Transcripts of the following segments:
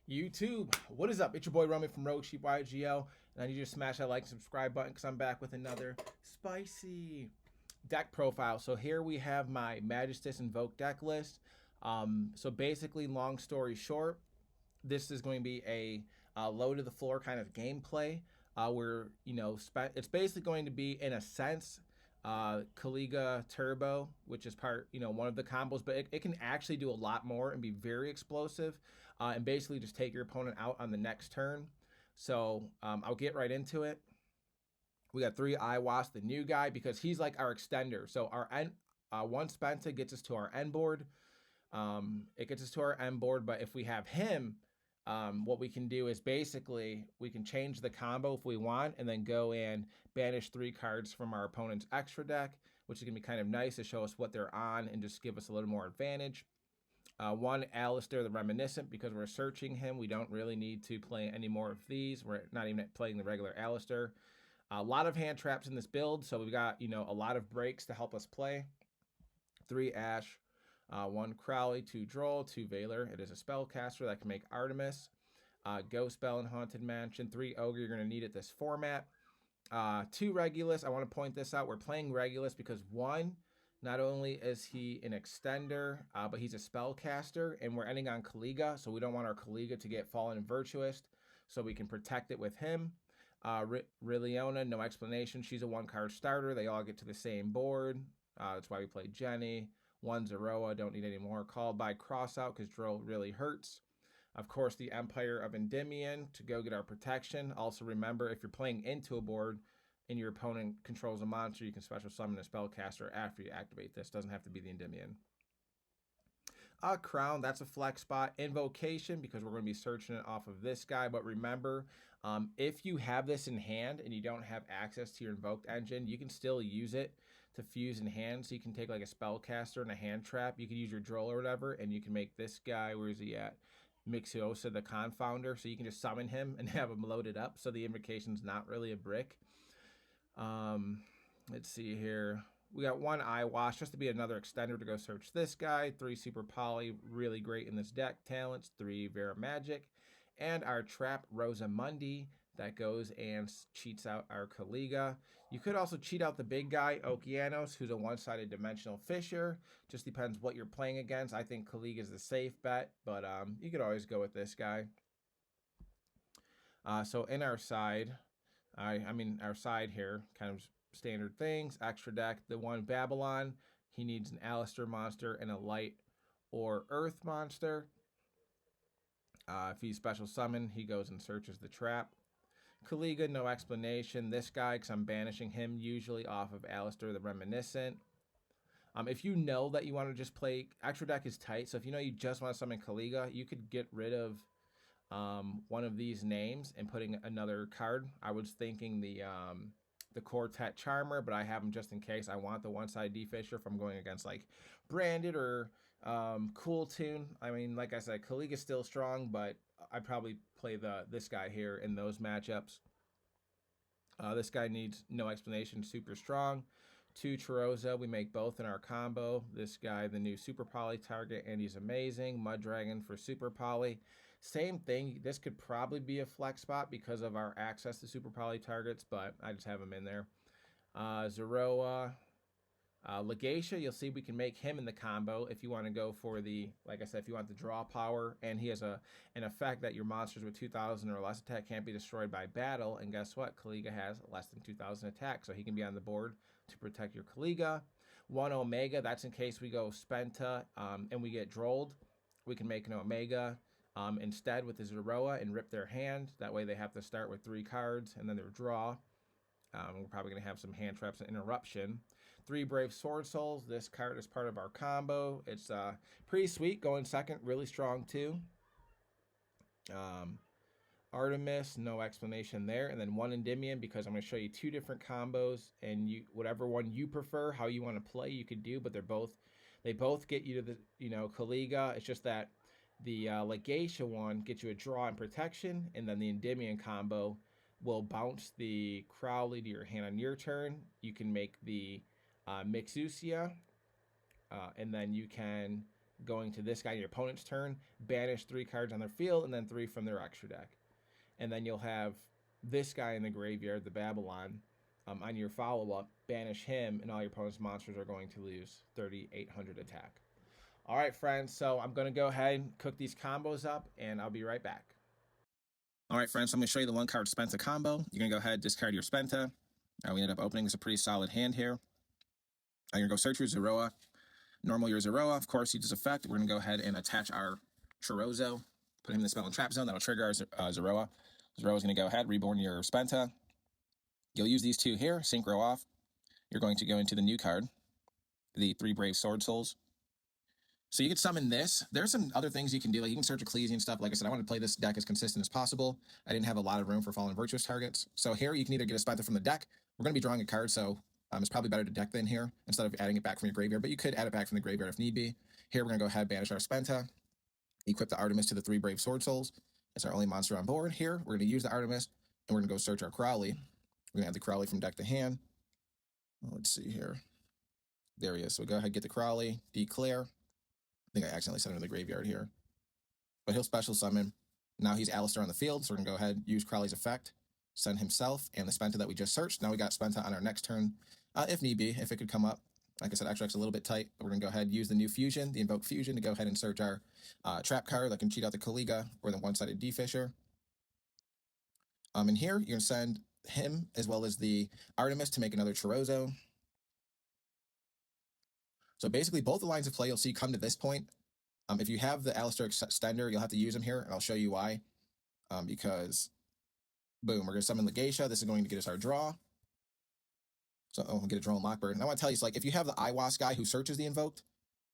YouTube, what is up? It's your boy Romy from Rogue Sheep YGL, and I need you to smash that like and subscribe button because I'm back with another spicy deck profile. So here we have my Magistus Invoked deck list. So basically, long story short, this is going to be a low to the floor kind of gameplay where it's basically going to be, in a sense, Kaliga Turbo, which is part, one of the combos, but it can actually do a lot more and be very explosive, and basically just take your opponent out on the next turn. So I'll get right into it. We got 3 Iwas, the new guy, because he's like our extender. So our one Spenta gets us to our end board. It gets us to our end board, but if we have him, what we can do is basically we can change the combo if we want, and then go and banish 3 cards from our opponent's extra deck, which is going to be kind of nice to show us what they're on and just give us a little more advantage. 1 Alistair the Reminiscent, because we're searching him. We don't really need to play any more of these. We're not even playing the regular Alistair. A lot of hand traps in this build, so we've got, a lot of breaks to help us play. 3 Ash, 1 Crowley, 2 Droll, 2 Valor. It is a spellcaster that can make Artemis. Ghost Spell and Haunted Mansion. 3 Ogre, you're going to need it this format. 2 Regulus, I want to point this out. We're playing Regulus because 1, not only is he an extender, but he's a spellcaster, and we're ending on Kaliga, so we don't want our Kaliga to get Fallen and Virtuous, so we can protect it with him. Riliona, no explanation. She's a 1-card starter. They all get to the same board. That's why we play Jenny. 1 Zeroa, don't need any more. Called by Crossout because Droll really hurts. Of course, the Empire of Endymion to go get our protection. Also remember, if you're playing into a board and your opponent controls a monster, you can special summon a spellcaster after you activate this. Doesn't have to be the Endymion. Crown, that's a flex spot. Invocation, because we're going to be searching it off of this guy. But remember, if you have this in hand and you don't have access to your Invoked engine, you can still use it to fuse in hand. So you can take like a spellcaster and a hand trap. You can use your Droll or whatever, and you can make this guy, where is he at? Mixiosa the Confounder. So you can just summon him and have him loaded up. So the invocation's not really a brick. Let's see here. We got 1 Eyewash just to be another extender to go search this guy. 3 Super Poly, really great in this deck. Talents. 3 Vera Magic. And our trap Rosamundi that goes and cheats out our Kaliga. You could also cheat out the big guy, Okeanos, who's a 1-sided dimensional fisher. Just depends what you're playing against. I think Kaliga is the safe bet, but you could always go with this guy. So in our side, our side here, kind of standard things. Extra deck, the 1 Babylon. He needs an Alistair monster and a light or earth monster. If he's special summon, he goes and searches the trap. Kaliga, no explanation. This guy, because I'm banishing him usually off of Alistair the Reminiscent. If you know that you want to just play, extra deck is tight, so if you know you just want to summon Kaliga, you could get rid of one of these names and putting another card. I was thinking the Quartet Charmer, but I have him just in case. I want the 1-side D-Fisher if I'm going against like Branded or Cool Tune. I mean, like I said, Kaliga's still strong, but I'd probably play this guy here in those matchups. This guy needs no explanation, super strong. 2 Chiroza, we make both in our combo. This guy, the new Super Poly target, and he's amazing. Mud Dragon for Super Poly. Same thing. This could probably be a flex spot because of our access to Super Poly targets, but I just have him in there. Zeroa. Legatia, you'll see we can make him in the combo if you want to go for the, like I said, if you want the draw power, and he has an effect that your monsters with 2,000 or less attack can't be destroyed by battle, and guess what? Kaliga has less than 2,000 attack, so he can be on the board to protect your Kaliga. 1 Omega, that's in case we go Spenta and we get Drolled. We can make an Omega instead with the Zeroa and rip their hand. That way they have to start with 3 cards and then their draw. We're probably going to have some hand traps and interruption. 3 Brave Sword Souls. This card is part of our combo. It's pretty sweet. Going second, really strong too. Artemis, no explanation there. And then 1 Endymion, because I'm going to show you 2 different combos, and whatever one you prefer, how you want to play, you could do. But they both get you to the Kaliga. It's just that the Legatia one gets you a draw and protection, and then the Endymion combo will bounce the Crowley to your hand on your turn. You can make the Mixusia, and then you can going to this guy in your opponent's turn, banish 3 cards on their field, and then 3 from their extra deck. And then you'll have this guy in the graveyard, the Babylon, on your follow-up, banish him, and all your opponent's monsters are going to lose 3,800 attack. All right, friends, so I'm going to go ahead and cook these combos up, and I'll be right back. All right, friends, so I'm going to show you the 1-card Spenta combo. You're going to go ahead and discard your Spenta. We ended up opening this a pretty solid hand here. I'm going to go search your Zeroa. Normal your Zeroa, of course, uses effect. We're going to go ahead and attach our Chorozo, put him in the spell and trap zone. That'll trigger our Zeroa. Zeroa's going to go ahead, reborn your Spenta. You'll use these 2 here, synchro off. You're going to go into the new card, the 3 Brave Sword Souls. So you can summon this. There's some other things you can do. Like you can search Ecclesia and stuff. Like I said, I want to play this deck as consistent as possible. I didn't have a lot of room for Fallen Virtuous targets. So here you can either get a Spectre from the deck. We're going to be drawing a card, so it's probably better to deck than here instead of adding it back from your graveyard. But you could add it back from the graveyard if need be. Here we're going to go ahead, banish our Spenta, equip the Artemis to the 3 Brave Sword Souls. It's our only monster on board. Here we're going to use the Artemis, and we're going to go search our Crowley. We're going to add the Crowley from deck to hand. Let's see here. There he is. So we go ahead, get the Crowley, declare. I think I accidentally sent him to the graveyard here. But he'll special summon. Now he's Alistair on the field, so we're going to go ahead, use Crowley's effect, send himself and the Spenta that we just searched. Now we got Spenta on our next turn, if need be, if it could come up. Like I said, extract's a little bit tight, but we're going to go ahead and use the new fusion, the Invoked Fusion, to go ahead and search our trap card that can cheat out the Kaliga or the one-sided D-Fisher. And here, you're going to send him as well as the Artemis to make another Chorozo. So basically, both the lines of play you'll see come to this point. If you have the Alistair Extender, you'll have to use him here, and I'll show you why. Because, boom, we're going to summon Legacia. This is going to get us our draw. So, we'll get a Drone Lockbird. And I want to tell you, it's like, if you have the Iwas guy who searches the Invoked,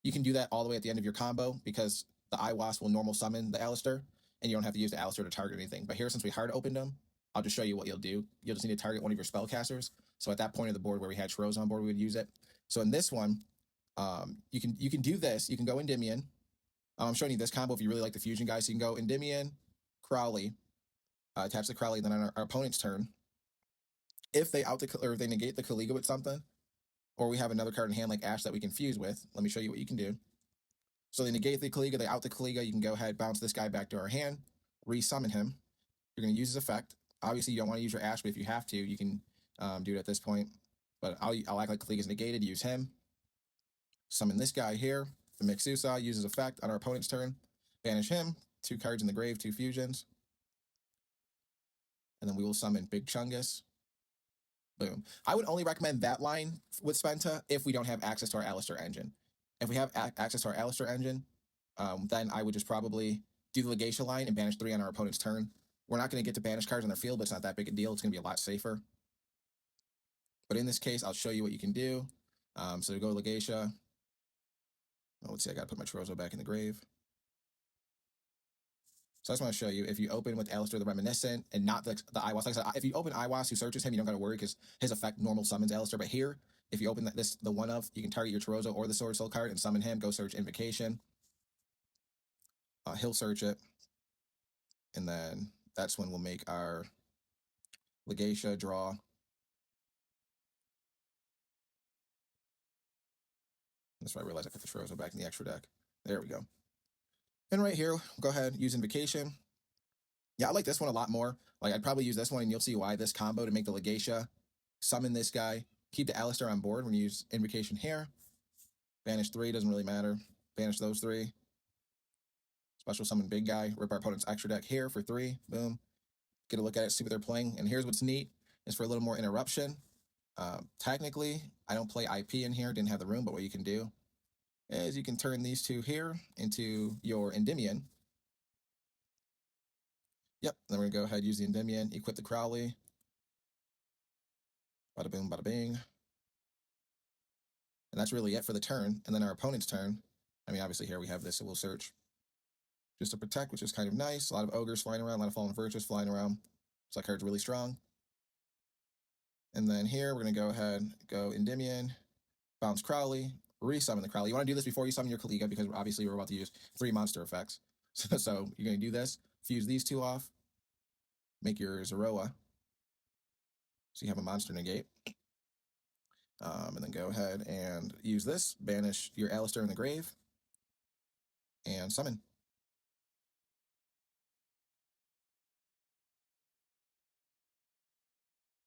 you can do that all the way at the end of your combo, because the Iwas will normal summon the Alistair, and you don't have to use the Alistair to target anything. But here, since we hard opened him, I'll just show you what you'll do. You'll just need to target one of your spellcasters. So at that point of the board where we had Chorozo on board, we would use it. So in this one, you can do this. You can go Endymion. I'm showing you this combo if you really like the fusion guys. So you can go Endymion, Crowley, attach the Crowley, then on our opponent's turn, if they if they negate the Kaliga with something, or we have another card in hand like Ash that we can fuse with, let me show you what you can do. So they negate the Kaliga, they out the Kaliga, you can go ahead, bounce this guy back to our hand, re-summon him. You're going to use his effect. Obviously, you don't want to use your Ash, but if you have to, you can do it at this point. But I'll act like Kaliga's negated, use him. Summon this guy here, the Magistus, uses effect on our opponent's turn. Banish him, 2 cards in the grave, 2 fusions. And then we will summon Big Chungus. Boom. I would only recommend that line with Spenta if we don't have access to our Alistair engine. If we have access to our Alistair engine, then I would just probably do the Legacia line and banish 3 on our opponent's turn. We're not going to get to banish cards on their field, but it's not that big a deal. It's going to be a lot safer. But in this case, I'll show you what you can do. So go Legacia. Oh, let's see, I got to put my Chorozo back in the grave. So I just want to show you, if you open with Alistair the Reminiscent and not the Iwas, like I said, if you open Iwas who searches him, you don't got to worry because his effect normal summons Alistair. But here, if you open the one of, you can target your Chorozo or the Sword Soul card and summon him, go search Invocation. He'll search it. And then that's when we'll make our Legacia draw. That's why I realized I put the Chorozo back in the extra deck. There we go. And right here, go ahead, use Invocation. Yeah, I like this one a lot more. Like, I'd probably use this one, and you'll see why. This combo to make the Legacia, summon this guy, keep the Alistair on board when you use Invocation here. Banish 3, doesn't really matter. Banish those 3. Special summon big guy, rip our opponent's extra deck here for 3. Boom. Get a look at it, see what they're playing. And here's what's neat, is for a little more interruption. Technically, I don't play IP in here, didn't have the room, but what you can do is you can turn these 2 here into your Endymion. Yep, then we're going to go ahead and use the Endymion, equip the Crowley. Bada boom, bada bing. And that's really it for the turn. And then our opponent's turn. I mean, obviously here we have this, so we'll search just to protect, which is kind of nice. A lot of Ogres flying around, a lot of Fallen Virtuous flying around. So that card's really strong. And then here, we're going to go ahead, go Endymion, bounce Crowley, resummon the Crowley. You want to do this before you summon your Kaliga, because obviously we're about to use 3 monster effects. So you're going to do this, fuse these 2 off, make your Zeroa, so you have a monster negate. And then go ahead and use this, banish your Alistair in the grave. and summon.